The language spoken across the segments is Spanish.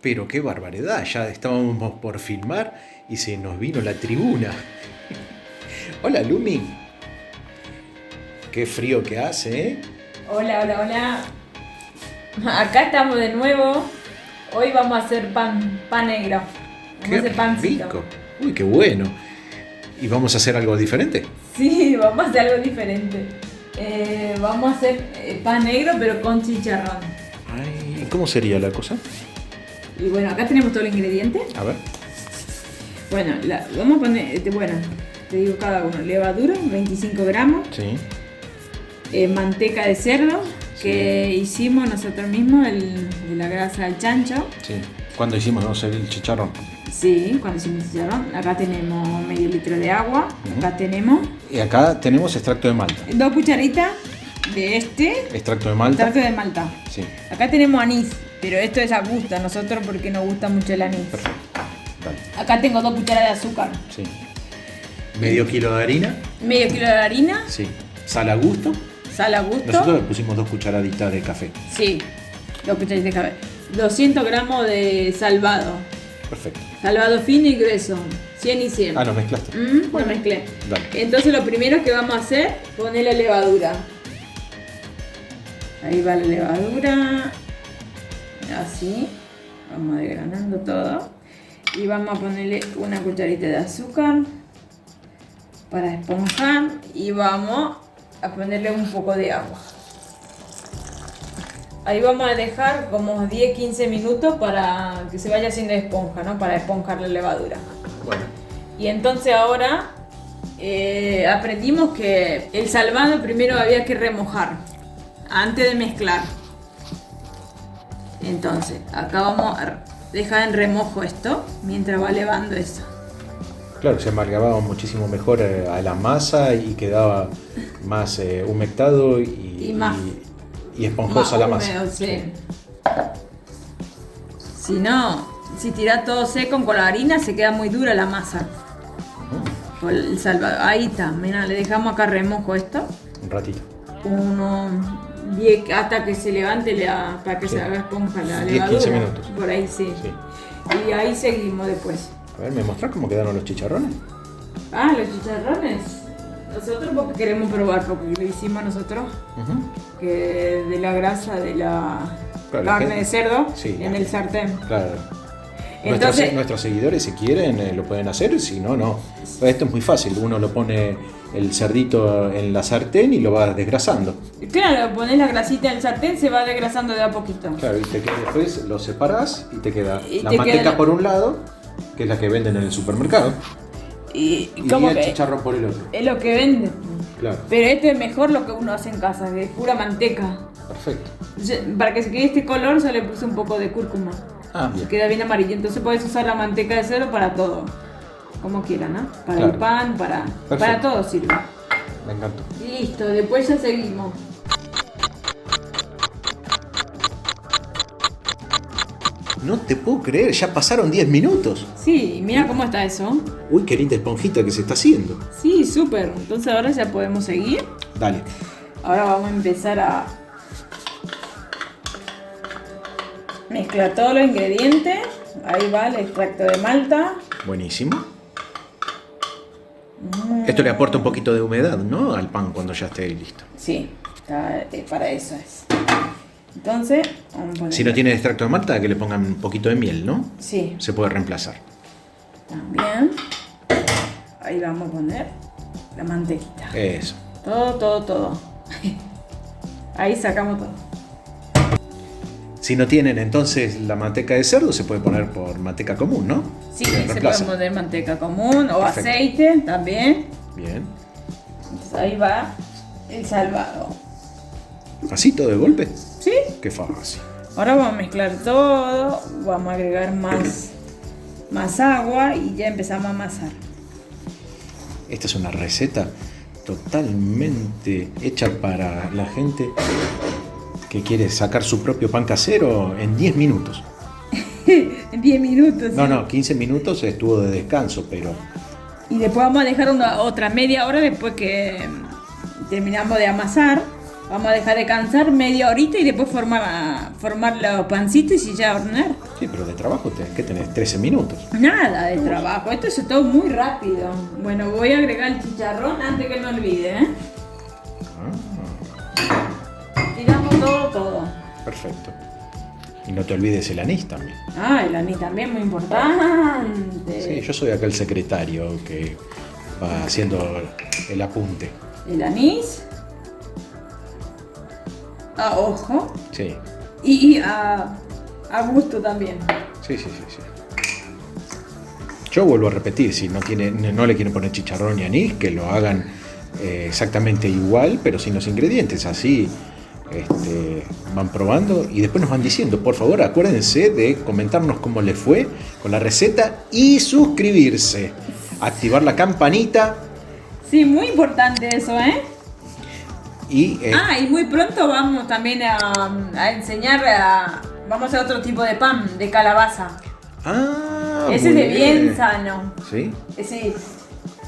Pero qué barbaridad, ya estábamos por filmar y se nos vino la tribuna. Hola Lumi, qué frío que hace, ¿eh? Hola. Acá estamos de nuevo. Hoy vamos a hacer pan negro. Vamos a hacer pancito. Rico. Uy, qué bueno. ¿Y vamos a hacer algo diferente? Sí, vamos a hacer algo diferente. Vamos a hacer pan negro pero con chicharrón. Ay, ¿cómo sería la cosa? Y bueno, acá tenemos todo el ingrediente. A ver. Bueno, vamos a poner, te digo cada uno. Levadura, 25 gramos. Sí. Manteca de cerdo, que hicimos nosotros mismos, de la grasa del chancho. Sí. ¿Cuándo hicimos, no sé, el chicharrón? Sí, cuando hicimos el chicharrón. Acá tenemos medio litro de agua. Acá tenemos Y acá tenemos extracto de malta. 2 cucharitas de Extracto de malta. extracto de malta. Sí. Acá tenemos anís, pero esto es a gusto a nosotros porque nos gusta mucho el anís. Perfecto. Dale. Acá tengo 2 cucharadas de azúcar. Sí. Medio kilo de harina. Medio kilo de harina, Sí. Sal a gusto. sal a gusto. Nosotros le pusimos 2 cucharaditas de café. Sí, 2 cucharitas de café. 200 gramos de salvado. Perfecto. Salvado fino y grueso. 100 y 100. Ah, ¿lo mezclaste? Lo mezclé. Dale. Entonces lo primero que vamos a hacer, poner la levadura. Ahí va la levadura. Así. Vamos desgranando todo. Y vamos a ponerle una cucharita de azúcar para esponjar. Y vamos a ponerle un poco de agua. Ahí vamos a dejar como 10-15 minutos para que se vaya haciendo esponja, ¿no? Para esponjar la levadura. Bueno. Y entonces ahora aprendimos que el salvado primero había que remojar antes de mezclar. Entonces, acá vamos a dejar en remojo esto mientras va levando eso. Claro, se amalgamaba muchísimo mejor a la masa y quedaba más humectado y esponjosa la masa. Húmedo, sí. Si no, si tirás todo seco con la harina se queda muy dura la masa. Con el salvado. Ahí está, mira, le dejamos acá remojo esto. Un ratito. Hasta que se levante para que Sí. se haga esponja la 10-15 levadura. minutos. Por ahí sí. Sí. Y ahí seguimos después. A ver, ¿me mostrás cómo quedaron los chicharrones? Los chicharrones. Nosotros porque queremos probar, porque lo hicimos nosotros, que de la grasa de la Claro, carne la de gente- cerdo sí, en el sartén. Claro. Entonces- Nuestros seguidores, si quieren, lo pueden hacer, si no, no. Esto es muy fácil. Uno lo pone el cerdito en la sartén y lo va desgrasando. Claro, pones la grasita en el sartén, se va desgrasando de a poquito. Claro, y después lo separás y te queda Y la te manteca queda- por un lado, que es la que venden en el supermercado, Y y como el que chicharrón por el otro. es lo que venden. Claro, Pero esto es mejor lo que uno hace en casa, que es pura manteca. perfecto. Para que se quede este color se le puse un poco de cúrcuma. Ah, Se bien. queda bien amarillo. Entonces puedes usar la manteca de cerdo para todo. Como quieran, ¿no? Para Claro. el pan, para todo sirve. Me encantó. Listo, después ya seguimos. No te puedo creer, ya pasaron 10 minutos. Sí, mira cómo está eso. Uy, qué linda esponjita que se está haciendo. Sí, súper. Entonces ahora ya podemos seguir. Dale. Ahora vamos a empezar a mezclar todos los ingredientes. Ahí va el extracto de malta. Buenísimo. Esto le aporta un poquito de humedad, ¿no? Al pan cuando ya esté listo. Sí, para eso es. Entonces, vamos a poner. Si no tiene extracto de malta, que le pongan un poquito de miel, ¿no? Sí, Se puede reemplazar. también. Ahí vamos a poner la mantequita. Eso. Todo. Ahí sacamos todo. Si no tienen entonces la manteca de cerdo, se puede poner por manteca común, ¿no? Sí, Se se reemplaza. puede poner manteca común o Perfecto. aceite también. Bien. Entonces ahí va el salvado. ¿Así todo de golpe? ¿Sí? Qué fácil. Ahora vamos a mezclar todo. Vamos a agregar más agua y ya empezamos a amasar. Esta es una receta totalmente hecha para la gente que quiere sacar su propio pan casero en 10 minutos. En 10 minutos. No, 15 minutos estuvo de descanso, pero Y después vamos a dejar otra media hora después que terminamos de amasar. Vamos a dejar descansar media horita y después formar los pancitos y ya hornear. Sí, pero de trabajo ¿qué tenés? 13 minutos. Nada de trabajo, esto es todo muy rápido. Bueno, voy a agregar el chicharrón antes que me olvide, ¿eh? Tiramos todo. Perfecto. Y no te olvides el anís también. Ah, el anís también, muy importante. Sí, yo soy acá el secretario que va haciendo el apunte. El anís. A ojo. Sí. Y a gusto también. Sí. Yo vuelvo a repetir, si no le quieren poner chicharrón y anís, que lo hagan exactamente igual, pero sin los ingredientes. Así van probando y después nos van diciendo. Por favor, acuérdense de comentarnos cómo les fue con la receta y suscribirse. Activar la campanita. Sí, muy importante eso, ¿eh? Y muy pronto vamos también a enseñar vamos a hacer otro tipo de pan, de calabaza. Ese es de bien sano. ¿Sí? Sí.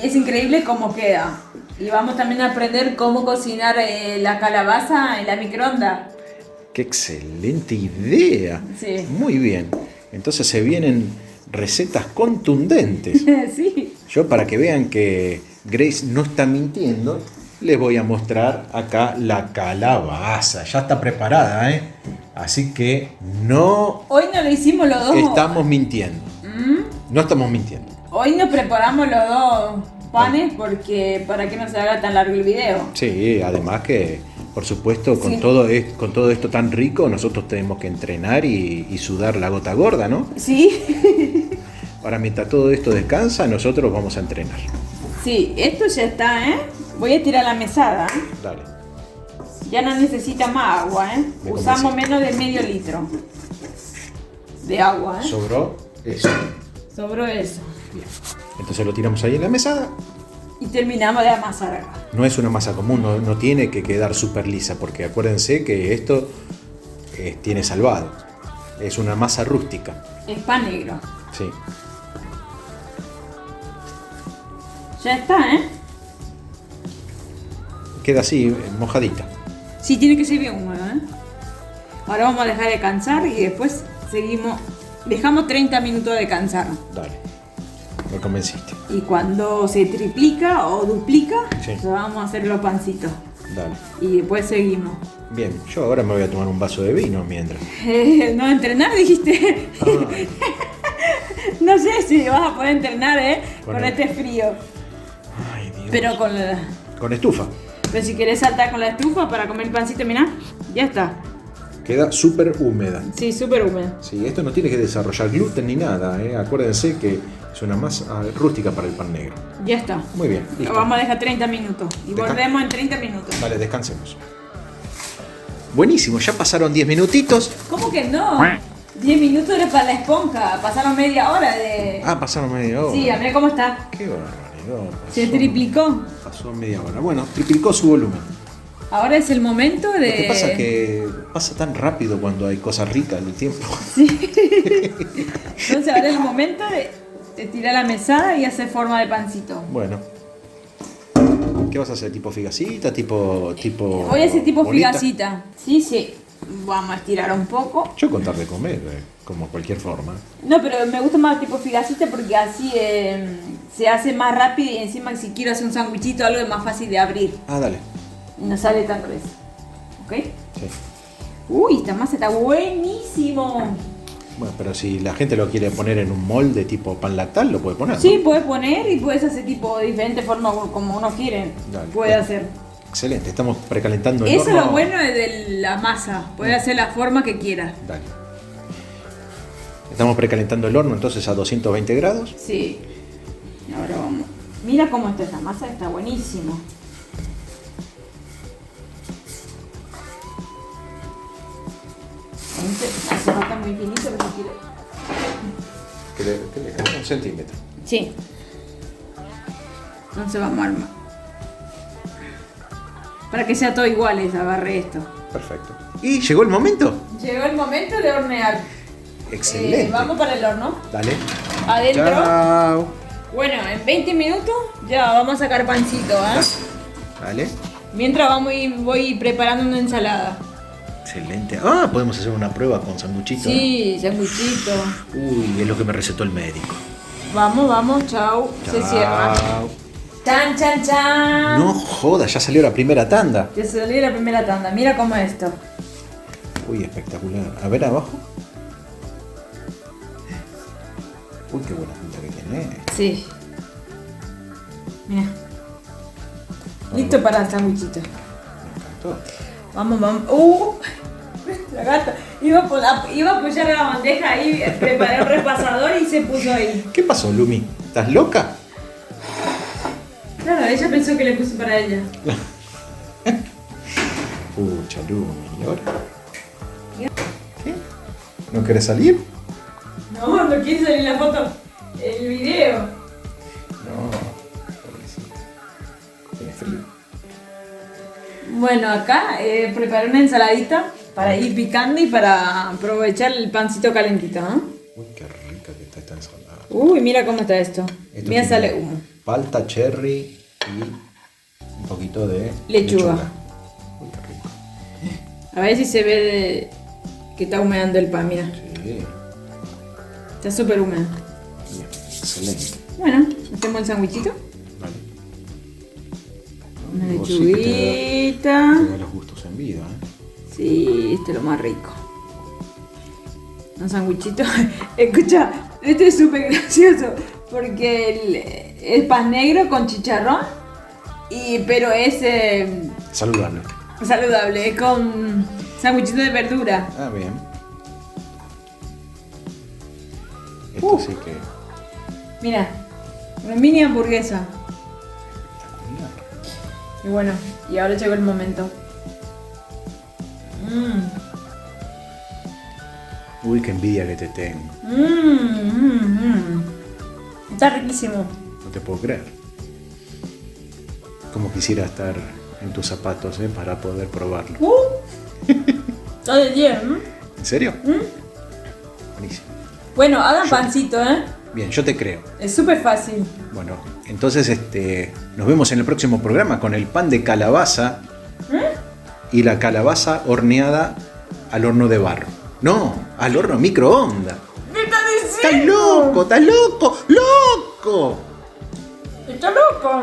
Y es increíble cómo queda. Y vamos también a aprender cómo cocinar la calabaza en la microondas. ¡Qué excelente idea! Sí. Muy bien. Entonces se vienen recetas contundentes. Sí. Yo, para que vean que Grace no está mintiendo, les voy a mostrar acá la calabaza. Ya está preparada, ¿eh? Así que no Hoy no lo hicimos los dos. estamos mintiendo. No estamos mintiendo. Hoy nos preparamos los dos panes porque para que no se haga tan largo el video. Sí, además que, por supuesto, con Sí. todo esto tan rico, nosotros tenemos que entrenar y sudar la gota gorda, ¿no? Sí. Ahora, mientras todo esto descansa, nosotros vamos a entrenar. Sí, esto ya está, ¿eh? Voy a tirar la mesada. Dale. Ya no necesita más agua, ¿eh? Me Usamos convencí. menos de medio litro de agua, ¿eh? Sobró eso. Sobró eso. Bien. Entonces lo tiramos ahí en la mesada. Y terminamos de amasar acá. No es una masa común, no tiene que quedar súper lisa, porque acuérdense que esto tiene salvado. Es una masa rústica. Es pan negro. Sí. Ya está, ¿eh? Queda así, mojadita. Sí, tiene que ser bien húmedo, ¿eh? Ahora vamos a dejar de cansar y después seguimos. Dejamos 30 minutos de cansar. Dale. Me convenciste. Y cuando se triplica o duplica, Sí. ya vamos a hacer los pancitos. Dale. Y después seguimos. Bien, yo ahora me voy a tomar un vaso de vino mientras. No, entrenar, dijiste. Ay, No sé si vas a poder entrenar, con Bueno. este frío. ay, Dios. Pero Con estufa. pero si querés saltar con la estufa para comer el pancito, mirá, ya está. Queda súper húmeda. Sí, súper húmedo. Sí, esto no tiene que desarrollar gluten ni nada, ¿eh? Acuérdense que es una masa rústica para el pan negro. Ya está. Muy bien, Lo listo. vamos a dejar 30 minutos. Y Deja- volvemos en 30 minutos. Vale, descansemos. Buenísimo, ya pasaron 10 minutitos. ¿Cómo que no? 10 minutos era para la esponja. Pasaron media hora de. Ah, pasaron media hora. Sí, a ver cómo está. Qué barbaridad. Se triplicó. Pasó media hora. Bueno, triplicó su volumen. Ahora es el momento de. Lo que pasa es que pasa tan rápido cuando hay cosas ricas en el tiempo. Entonces ahora es el momento de tirar la mesada y hacer forma de pancito. Bueno. ¿Qué vas a hacer? ¿Tipo figacita? ¿Tipo Voy a hacer tipo bolita? figacita. Sí. Vamos a estirar un poco. Yo contar de comer, como cualquier forma. No, pero me gusta más tipo figacita porque así se hace más rápido y encima si quiero hacer un sándwichito algo es más fácil de abrir. Ah, dale. Y no sale tan grueso. ¿Ok? Sí. Uy, esta masa está buenísimo. Bueno, pero si la gente lo quiere poner en un molde tipo pan lactal, lo puede poner, ¿no? Sí, puedes poner y puedes hacer tipo de diferentes formas como uno quiere. Dale. Puede hacer. Excelente, estamos precalentando el Eso es horno. lo bueno de la masa. Puedes hacer la forma que quieras. Dale. Estamos precalentando el horno entonces a 220 grados. Sí. Ahora vamos. Mira cómo está esta masa, está buenísimo. Hace falta muy finito, pero si quiero. Que le cae 1 centímetro. Sí. Entonces vamos a armar. Para que sea todo igual, agarré esto. Perfecto. ¿Y llegó el momento? Llegó el momento de hornear. Excelente. Vamos para el horno. Dale. Adentro. Chao. Bueno, en 20 minutos ya vamos a sacar pancito, ¿eh? Dale. Mientras voy preparando una ensalada. Excelente. Ah, podemos hacer una prueba con sanguchito. Sí, sanguchito. Uy, es lo que me recetó el médico. Vamos, chau. Se cierra. Chan, chan, chan. No jodas, ya salió la primera tanda. Ya salió la primera tanda. Mira cómo es esto. Uy, espectacular. A ver abajo. Uy, qué buena pinta que tiene. Sí. Mira. Listo para el sanguichito. Me encantó. Vamos. La gata. Iba a apoyar la bandeja ahí, preparé el repasador y se puso ahí. ¿Qué pasó, Lumi? ¿Estás loca? Claro, ella pensó que le puse para ella. Pucha, Lumi. ¿Y ahora? ¿Qué? ¿No querés salir? No quiere salir la foto. El video. No, pobrecita. Tiene frío. Bueno, acá preparé una ensaladita para ir picando y para aprovechar el pancito calentito, ¿no? Uy, qué rica que está esta ensalada. Uy, mira cómo está esto. Esto Mira, tiene sale humo. Palta, cherry y un poquito de Lechuga. Uy, qué rico. A ver si se ve que está humeando el pan, mira. Sí, Está súper húmedo. bien, excelente. Bueno, hacemos el sándwichito. Vale. Una Vos sí que lechuguita. te da los gustos en vida, ¿eh? Sí, este es lo más rico. Un sándwichito. Escucha, este es súper gracioso. Porque el pan negro con chicharrón. Pero es Saludable. saludable. Es con sándwichito de verdura. Ah, bien. Esto sí que Mira, una mini hamburguesa. espectacular. Y bueno, y ahora llegó el momento. Uy, qué envidia que te tengo. Está riquísimo. No te puedo creer. Como quisiera estar en tus zapatos, para poder probarlo. Está de 10, ¿no? ¿En serio? Buenísimo. Bueno, hagan pancito, ¿eh? Bien, yo te creo. Es súper fácil. Bueno, entonces nos vemos en el próximo programa con el pan de calabaza y la calabaza horneada al horno de barro. No, al horno microondas. ¿Qué estás ¡Estás diciendo? loco! ¡Estás loco! ¡Loco! ¡Está loco!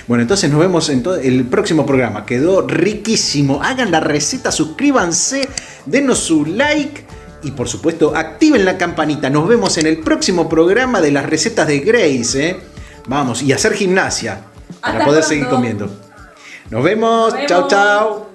Bueno, entonces nos vemos en el próximo programa. Quedó riquísimo. Hagan la receta, suscríbanse, denos su like y por supuesto activen la campanita. Nos vemos en el próximo programa de las recetas de Grace. Vamos, y hacer gimnasia para Hasta poder pronto. seguir comiendo. Nos vemos. Nos Chau, vemos. chau.